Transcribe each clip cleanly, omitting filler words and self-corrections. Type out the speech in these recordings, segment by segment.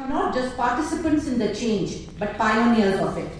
Not just participants in the change, but pioneers of it.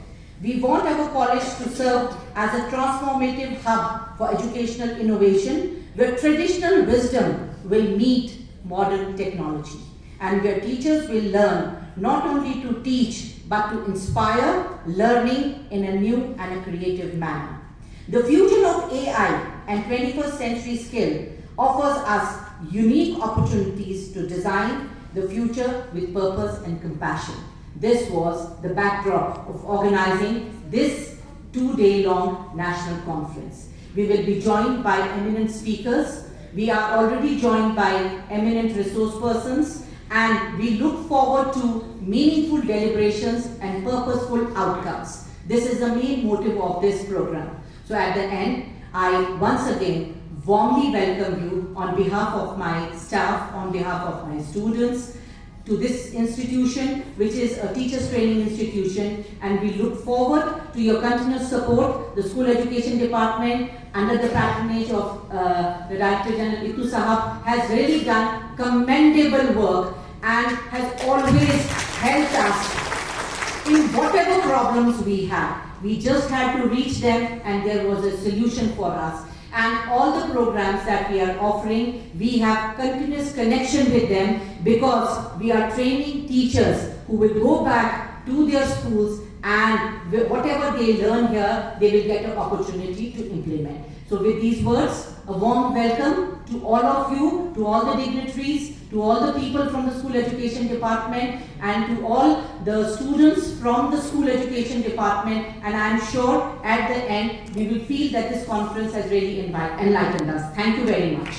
We want our college to serve as a transformative hub for educational innovation, where traditional wisdom will meet modern technology, and where teachers will learn not only to teach, but to inspire learning in a new and a creative manner. The fusion of AI and 21st century skill offers us unique opportunities to design the future with purpose and compassion. This was the backdrop of organizing this 2-day-long national conference. We will be joined by eminent speakers. We are already joined by eminent resource persons, and we look forward to meaningful deliberations and purposeful outcomes. This is the main motive of this program. So at the end, I once again warmly welcome you on behalf of my staff, on behalf of my students, to this institution, which is a teachers training institution, and we look forward to your continuous support. The School Education Department, under the patronage of the Director General Itu Sahab, has really done commendable work and has always helped us in whatever problems we have. We just had to reach them and there was a solution for us. And all the programs that we are offering, we have continuous connection with them, because we are training teachers who will go back to their schools, and whatever they learn here, they will get an opportunity to implement. So with these words, a warm welcome to all of you, to all the dignitaries, to all the people from the School Education Department, and to all the students from the School Education Department. And I am sure at the end, we will feel that this conference has really enlightened us. Thank you very much.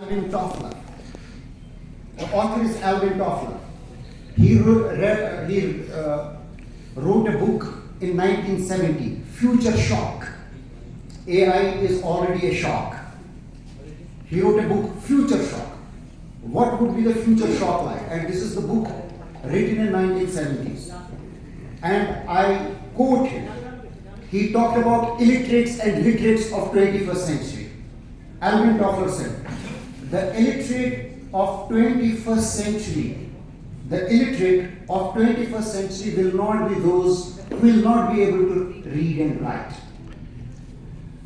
Alvin Toffler. The author is Alvin Toffler. He wrote a book in 1970, Future Shock. AI is already a shock. He wrote a book, Future Shock. What would be the future shock like? And this is the book written in 1970s. And I quote him. He talked about illiterates and literates of 21st century. Alvin Toffler said, the illiterate of 21st century, the illiterate of 21st century will not be those who will not be able to read and write.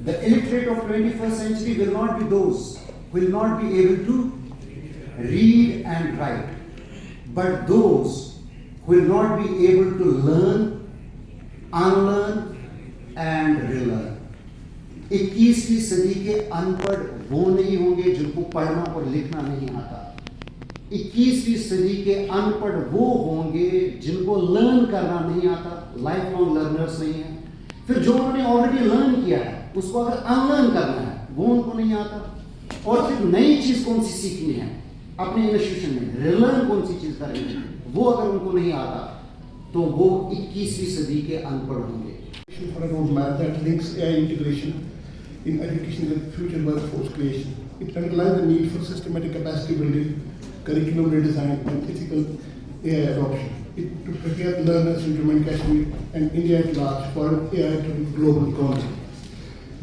The illiterate of 21st century will not be those who will not be able to read and write, but those who will not be able to learn, unlearn and relearn. 21वीं सदी के अनपढ़ वो नहीं होंगे जिनको पढ़ना और लिखना नहीं आता। 21वीं सदी के अनपढ़ वो होंगे जिनको लर्न करना नहीं आता, लाइफ लॉन्ग लर्नर्स नहीं है। फिर जो उन्होंने ऑलरेडी लर्न किया है उसको अगर अनलर्न करना है वो उनको नहीं आता, और फिर नई चीज कौन सी सीखनी है अपने इंस्टीट्यूशन में, रिलर्न कौन सी चीज करेंगे, वो अगर उनको नहीं आता तो वो 21वीं सदी के अनपढ़ होंगे। For a roadmap that links AI integration in education with future workforce creation. It underlines the need for systematic capacity building, curriculum redesign, and ethical AI adoption. It to prepare learners in Jammu and Kashmir and India at large for an AI-driven global economy.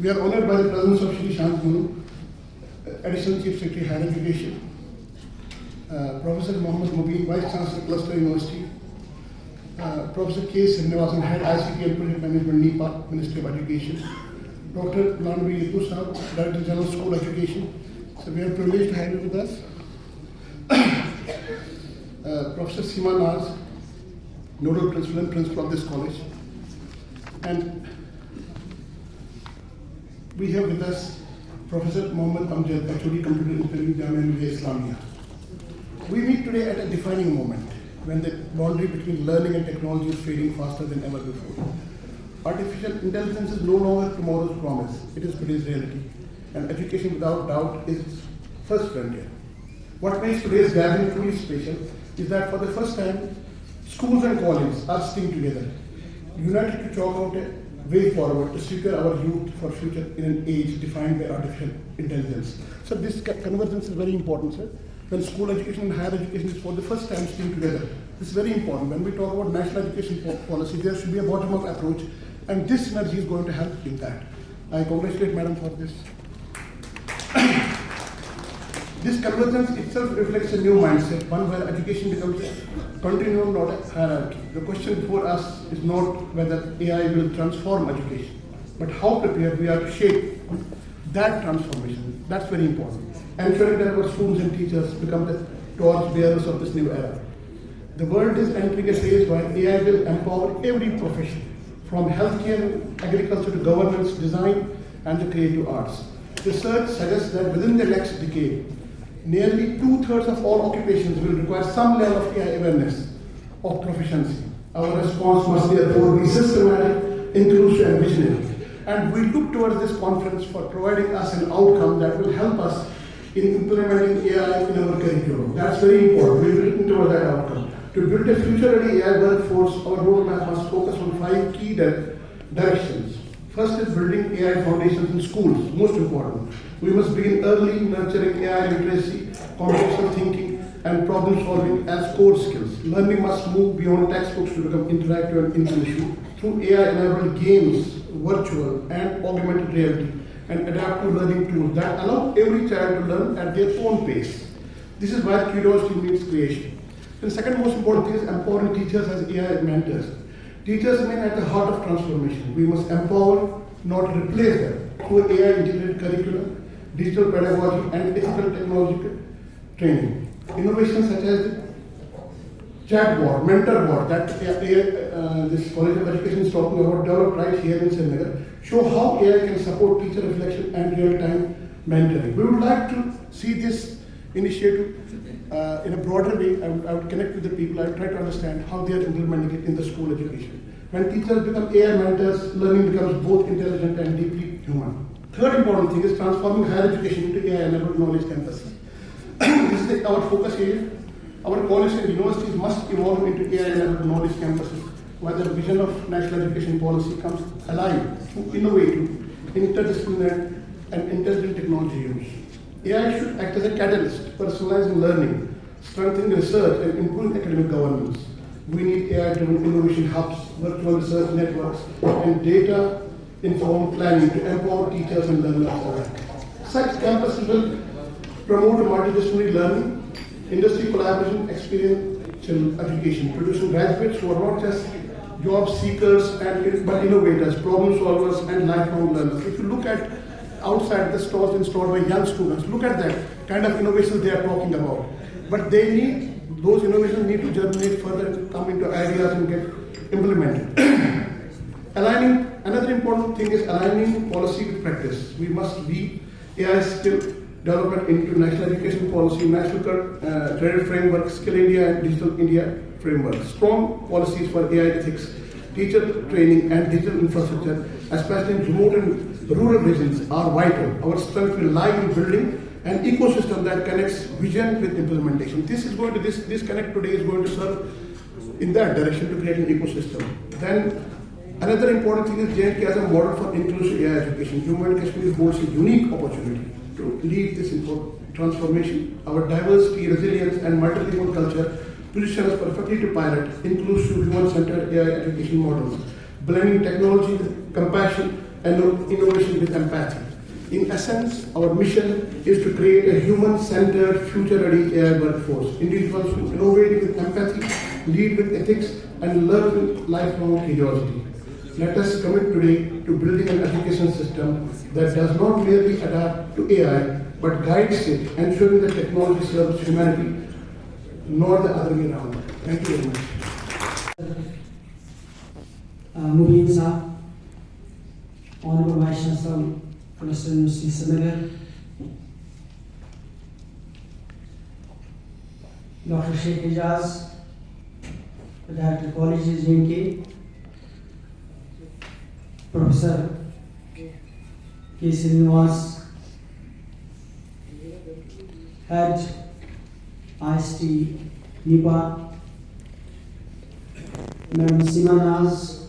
We are honored by the presence of Shri Shant Guru, Additional Chief Secretary Higher Education, Professor Mohammed Mubin, Vice Chancellor Cluster University, Professor K. Srinagar, Head ICT and Project Management, NEPA, Ministry of Education, Dr. Lanvi Itu Sahab, Director General School Education. So we are privileged to have you with us. Professor Seema Naz, Nodal Principal and Principal of this college. And we have with us Professor Mohammed Amjad, HOD Computer Engineering, Jamia Millia Islamia. We meet today at a defining moment when the boundary between learning and technology is fading faster than ever before. Artificial intelligence is no longer tomorrow's promise, it is today's reality. And education without doubt is its first frontier. What makes today's gathering truly special is that for the first time, schools and colleges are sitting together, united to chalk out a way forward to secure our youth for future in an age defined by artificial intelligence. So this convergence is very important, sir. When school education and higher education is for the first time sitting together, this is very important. When we talk about national education policy, there should be a bottom-up approach, and this synergy is going to help in that. I congratulate Madam for this. This convergence itself reflects a new mindset, one where education becomes a continuum, not a hierarchy. The question before us is not whether AI will transform education, but how prepared we are to shape that transformation. That's very important. Ensuring that our students and teachers become the torch bearers of this new era. The world is entering a phase where AI will empower every profession, from healthcare, agriculture to governance, design, and the creative arts. Research suggests that within the next decade, nearly 2/3 of all occupations will require some level of AI awareness of proficiency. Our response must therefore be systematic, inclusive, and visionary. And we look towards this conference for providing us an outcome that will help us in implementing AI in our curriculum. That's very important. We're looking towards that outcome. To build a future-ready AI workforce, our roadmap must focus on 5 key directions. First is building AI foundations in schools, most important. We must begin early, nurturing AI literacy, computational thinking, and problem solving as core skills. Learning must move beyond textbooks to become interactive and inclusive through AI-enabled games, virtual and augmented reality, and adaptive learning tools that allow every child to learn at their own pace. This is why curiosity means creation. The second most important thing is empowering teachers as AI mentors. Teachers remain at the heart of transformation. We must empower, not replace them, through AI-integrated curriculum, digital pedagogy, and ethical technological training. Innovations such as the chatbot, mentorbot that this College of Education is talking about, developed right here in Srinagar, show how AI can support teacher reflection and real-time mentoring. We would like to see this initiative in a broader way. I would connect with the people. I would try to understand how they are implementing it in the school education. When teachers become AI mentors, learning becomes both intelligent and deeply human. Third important thing is transforming higher education into AI-enabled knowledge campuses. This is our focus area. Our colleges and universities must evolve into AI-enabled knowledge campuses, where the vision of national education policy comes alive through innovative, interdisciplinary, and intelligent technology use. AI should act as a catalyst, personalizing learning, strengthening research, and improving academic governance. We need AI-driven innovation hubs, virtual research networks, and data-informed planning to empower teachers and learners alike. Such campuses will promote multidisciplinary learning, industry collaboration, experiential education, producing graduates who are not just job seekers but innovators, problem solvers, and lifelong learners. If you look at outside the stores installed by young students, look at that kind of innovations they are talking about. But those innovations need to germinate further and come into ideas and get implemented. Another important thing is aligning policy with practice. We must weave AI skill development into national education policy, national credit framework, Skill India and Digital India framework. Strong policies for AI ethics, teacher training and digital infrastructure, especially in remote and rural regions, are vital. Our strength will lie in building an ecosystem that connects vision with implementation. This connect today is going to serve in that direction to create an ecosystem. Then another important thing is J&K as a model for inclusive AI education. Jammu and Kashmir holds a unique opportunity to lead this transformation. Our diversity, resilience, and multilingual culture position us perfectly to pilot inclusive, human-centered AI education models, blending technology with compassion and innovation with empathy. In essence, our mission is to create a human-centered, future-ready AI workforce. Individuals who innovate with empathy, lead with ethics, and learn with lifelong curiosity. Let us commit today to building an education system that does not merely adapt to AI, but guides it, ensuring that technology serves humanity, not the other way around. Thank you very much. Mubin Saab, Honorable Vice Chancellor, Professor University Srinagar, Dr. Sheikh Ijaz, the Director of Colleges, J&K, Professor K. Srinivas, Head IST NIPA, Madam Sima Naz,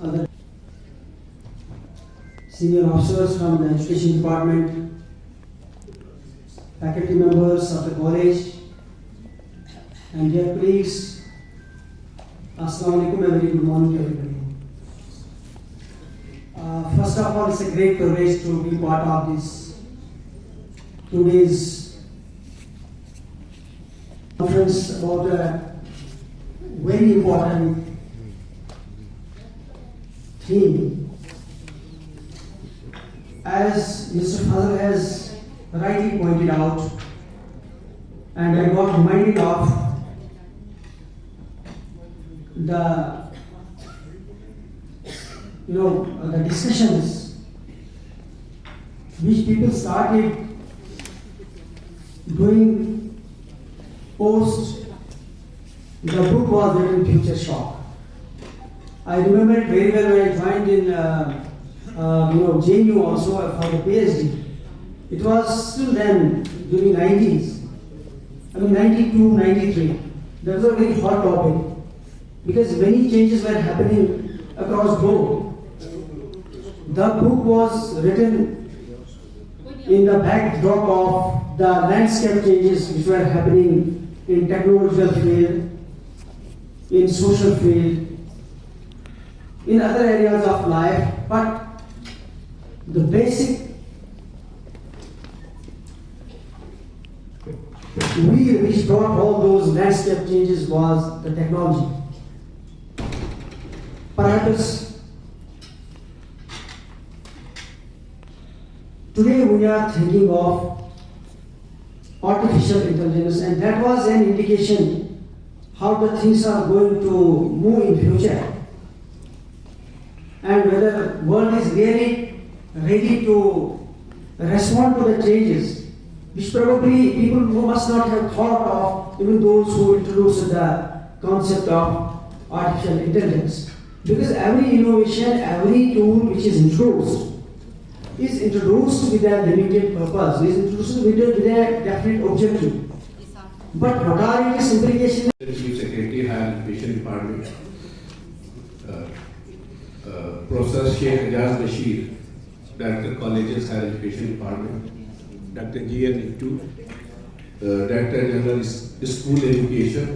other senior officers from the Education Department, faculty members of the college, and dear colleagues, Assalamu alaikum, a very good morning to everybody. First of all, it's a great privilege to be part of this today's conference about a very important theme. As Mr. Fazal has rightly pointed out, and I got reminded of the the discussions which people started doing post the book was written Future Shock. I remember it very well when I joined in JNU also for the PhD. It was still then during 90s, 92, 93. That was a very hot topic because many changes were happening across globe. The book was written in the backdrop of the landscape changes which were happening in technological field, in social field, in other areas of life, but the basic wheel which brought all those landscape changes was the technology. Perhaps today we are thinking of artificial intelligence, and that was an indication how the things are going to move in future, and whether the world is really ready to respond to the changes, which probably people who must not have thought of, even those who introduced the concept of artificial intelligence. Because every innovation, every tool which is introduced with a limited purpose, is introduced with a definite objective. But what are its implications? The Chief Secretary, Higher Education Department, Professor Sheikh Ajaz Bashir, Director Colleges, Higher Education Department, Dr. G.N. Ittu, Director General School Education,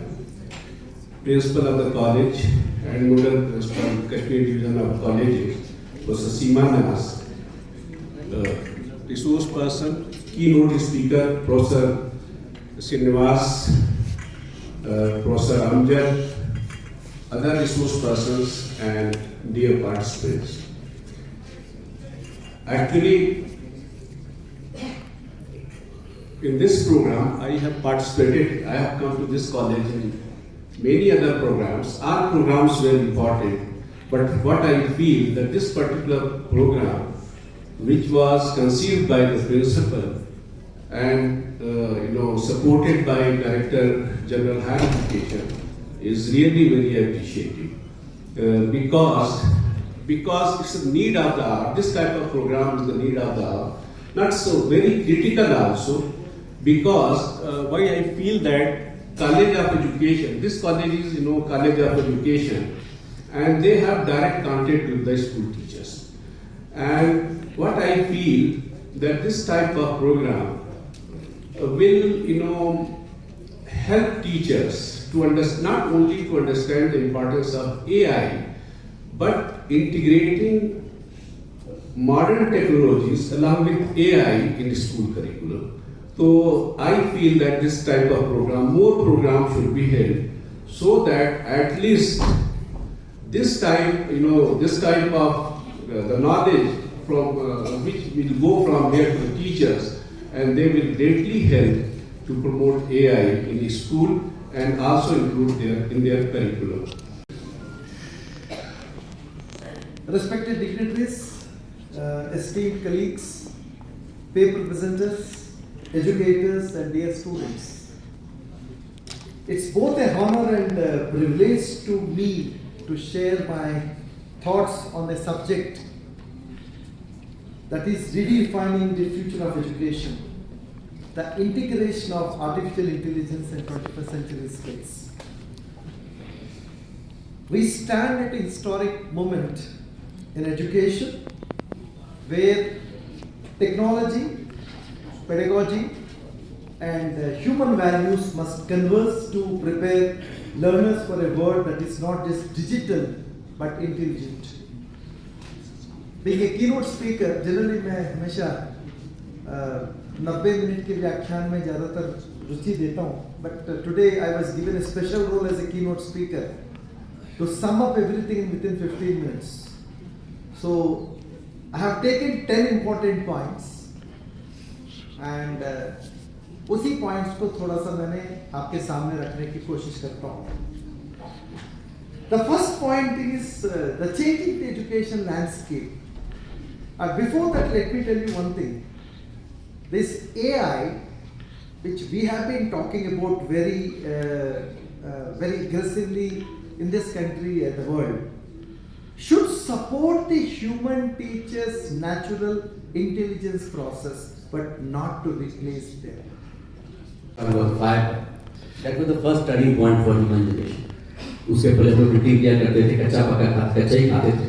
Principal of the College and Nodal Principal, Kashmir Division of Colleges, Professor Seema Nas, Resource Person, Keynote Speaker, Professor Srinivas, Professor Amjad, other resource persons and dear participants. Actually, in this program, I have participated. I have come to this college and many other programs. Our programs were important, but what I feel that this particular program, which was conceived by the principal and supported by Director General Higher Education, is really very appreciated because it's a need of the hour. This type of program is the need of the hour. Not so very critical also, because why I feel that College of Education, this college is College of Education, and they have direct contact with the school teachers. And what I feel that this type of program will help teachers to understand, not only to understand the importance of AI, but integrating modern technologies along with AI in the school curriculum. So I feel that this type of program, more programs should be held, so that at least this type, this type of the knowledge from which will go from here to the teachers, and they will greatly help to promote AI in the school and also include in their curriculum. Respected dignitaries, esteemed colleagues, paper presenters, educators and dear students. It's both a honor and a privilege to me to share my thoughts on a subject that is redefining the future of education, the integration of artificial intelligence in 21st century skills. We stand at a historic moment in education where technology, pedagogy and human values must converge to prepare learners for a world that is not just digital but intelligent. Being a keynote speaker, generally मैं हमेशा 90 minute के व्याख्यान में ज़्यादातर रुचि देता हूँ, but today I was given a special role as a keynote speaker to sum up everything within 15 minutes. So I have taken 10 important points and उसी पॉइंट्स को थोड़ा सा मैंने आपके सामने रखने की कोशिश करता हूँ. The first point is the changing the education landscape. Before that, let me tell you one thing. This AI, which we have been talking about very aggressively in this country and the world, should support the human teacher's natural intelligence process, but not to replace them. About fire. That was the first turning point for human generation. उसके पहले तो रोटी किया करते थे, कच्चा ही खाते थे.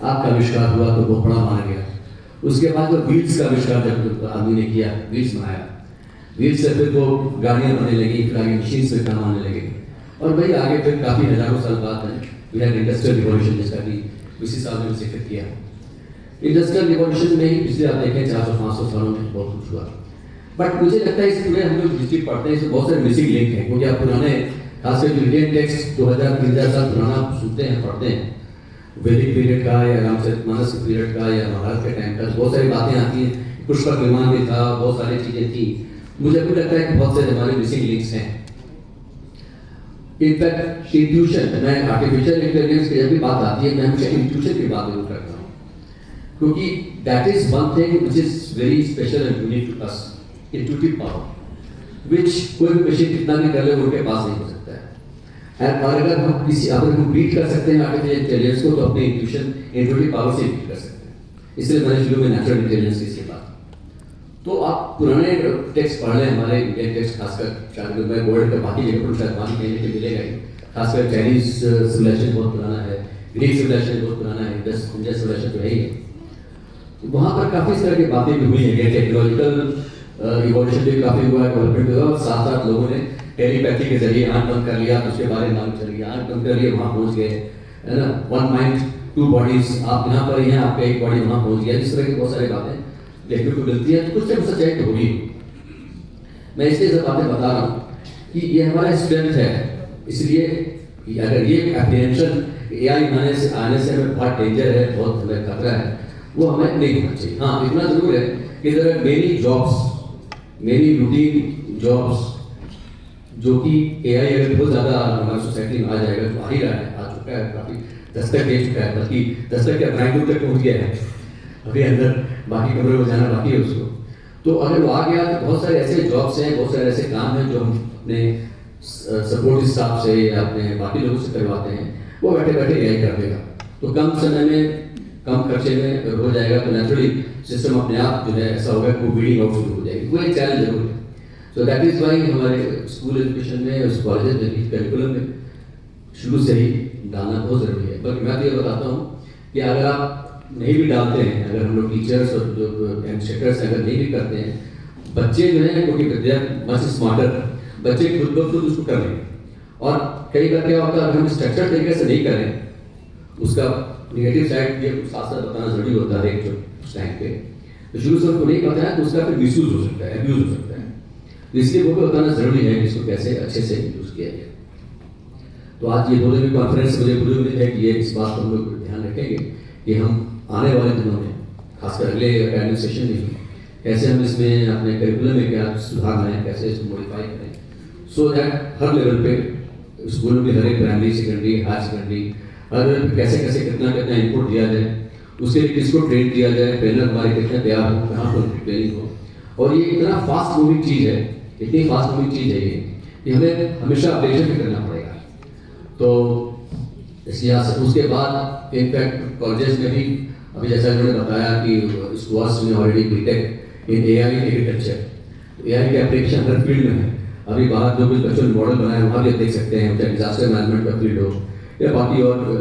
आग का आविष्कार हुआ तो वो बड़ा मान गया. उसके बाद तो व्हील्स का आविष्कार जब आदमी ने किया, व्हील्स बनाया. व्हील्स से फिर वो गाड़ियाँ बनने लगी, फिर आगे मशीन्स में काम आने लगे. और भाई आगे फिर काफ़ी हजारों साल बाद we had इंडस्ट्रियल रिवॉल्यूशन, जिसका भी उसी साल में जिक्र किया. इंडस्ट्रियल रिवॉल्यूशन में ही पिछले आप देखें 400-500 सालों में बहुत कुछ हुआ. बट मुझे लगता है इस पूरे हम लोग हिस्ट्री पढ़ते हैं, इसमें बहुत सारे मिसिंग लिंक हैं. क्योंकि आप पुराने खासकर जो इंडियन टेक्स्ट 2000-3000 साल पुराना सुनते हैं, पढ़ते हैं, वैदिक पीरियड का या रामचरितमानस पीरियड का या महाभारत के टाइम का, बहुत सारी बातें आती हैं. पुष्पक विमान भी था, बहुत सारी चीज़ें थी. मुझे अभी लगता है कि बहुत सारे हमारे मिसिंग लिंक्स हैं. इनफैक्ट इंट्यूशन, मैं आर्टिफिशियल इंटेलिजेंस की जब भी बात आती है मैं हमेशा इंट्यूशन की बात जरूर करता हूँ, क्योंकि that is one thing which is very special and unique to us. Intuitive power which कोई भी मशीन कितना भी कर ले उनके पास नहीं हो सकता है. और अगर हम बीट कर सकते हैं आर्टिफिशियल इंटेलिजेंस को, तो अपने इंट्यूटिव पावर से बीट कर सकते हैं. इसलिए मैंने शुरू में नेचुरल इंटेलिजेंस की बात. तो आप पुराने टेक्स्ट पढ़ लें, हमारे इंडियन टेक्स्ट, खासकर शायद मैं वर्ल्ड का बाकी जगह पर शायद पानी कहने के मिलेगा ही. खासकर चाइनीज सिविलाइजेशन बहुत पुराना है, ग्रीक सिविलाइजेशन बहुत पुराना है, इंडियन सिविलाइजेशन तो है ही. वहाँ पर काफ़ी इस तरह की बातें भी हुई हैं. टेक्नोलॉजिकल इवोल्यूशन भी काफ़ी हुआ है, डेवलपमेंट भी हुआ. और साथ साथ लोगों ने टेलीपैथी के जरिए आँख बंद कर लिया तो उसके बारे में मालूम चल गया, आँख बंद कर लिया वहाँ पहुँच गए, है ना. 1 माइंड 2 बॉडीज, आप यहाँ पर हैं, आपका एक बॉडी वहाँ पहुँच गया. इस तरह की बहुत सारी बातें देखने को मिलती है. तो कुछ टाइम सच्चाई तो होगी. मैं इसलिए सब बातें बता रहा हूँ कि ये हमारा स्ट्रेंथ है. इसलिए अगर ये एप्रीहेंशन AI आने से हमें बहुत डेंजर है, बहुत हमें खतरा है, वो हमें नहीं होना चाहिए. हाँ, इतना जरूर है कि there are many jobs, many routine jobs जो कि AI अगर बहुत ज़्यादा हमारी सोसाइटी में आ जाएगा, तो आ ही रहा है, आ चुका है, काफ़ी दस्तक दे चुका है, बल्कि दस्तक के ड्राइंग रूम तक पहुँच गया है. अभी अंदर बाकी कमरे में जाना बाकी है उसको. तो अगर वो आ गया तो बहुत सारे ऐसे जॉब्स हैं, बहुत सारे ऐसे काम हैं जो हम अपने सपोर्ट स्टाफ से या अपने बाकी लोगों से करवाते हैं, वो बैठे बैठे AI कर देगा. तो कम समय में, कम खर्चे में हो जाएगा. तो नेचुरली सिस्टम अपने आप जो है ऐसा होगा कि वो बीडिंग आउट शुरू हो जाएगी. वो एक चैलेंज जरूर है. सो दैट इज वाई हमारे स्कूल एजुकेशन में, उस कॉलेज में, करिकुलम में शुरू से ही डालना बहुत ज़रूरी है. बल्कि मैं तो ये बताता हूँ कि अगर आप नहीं भी डालते हैं, अगर हम लोग टीचर्स और जो एडमिनिस्ट्रेटर्स अगर नहीं भी करते हैं, बच्चे जो हैं क्योंकि दे आर मच स्मार्टर, बच्चे खुद ब खुद उसको कर लेंगे. और कई बार क्या होता है, अगर हम स्ट्रक्चर तरीके से नहीं करें, उसका निगेटिव साइड ये साथ साथ बताना जरूरी होता है जो टाइम पे. तो शुरू से उनको नहीं पता है तो उसका फिर मिसयूज हो सकता है, अब्यूज हो सकता है. तो इसलिए वो बताना जरूरी है कि इसको कैसे अच्छे से यूज किया जाए. तो आज ये 2 दिन की कॉन्फ्रेंस मुझे पूरी उम्मीद है कि ये इस बात को हम लोग ध्यान रखेंगे कि हम आने वाले दिनों में, खासकर अगले एकेडमिक सेशन में कैसे हम इसमें अपने करिकुलम में क्या सुधार लाएं, कैसे इसको मॉडिफाई करें, सो दैट हर लेवल पे स्कूल में, हर एक प्राइमरी, सेकेंडरी, हायर सेकेंडरी, हर लेवल पे कैसे कैसे कितना कितना इनपुट दिया जाए, उसके लिए किसको ट्रेन किया जाए, ट्रेनर हमारे कितने तैयार हो, कहाँ पर उनकी ट्रेनिंग हो. और ये इतना फास्ट मूविंग चीज़ है, इतनी फास्ट मूविंग चीज़ है ये कि हमें हमेशा अपडेशन भी करना पड़ेगा. तो उसके बाद इनफैक्ट कॉलेजेस में भी अभी जैसा उन्होंने बताया कि इस कोर्स में ऑलरेडी बीटेक इन AI एग्रीकल्चर, AI की एप्लीकेशन हर फील्ड में है. अभी बाहर जो कुछ बच्चों ने मॉडल बनाए वहाँ भी देख सकते हैं, चाहे डिजास्टर मैनेजमेंट का फील्ड हो या बाकी और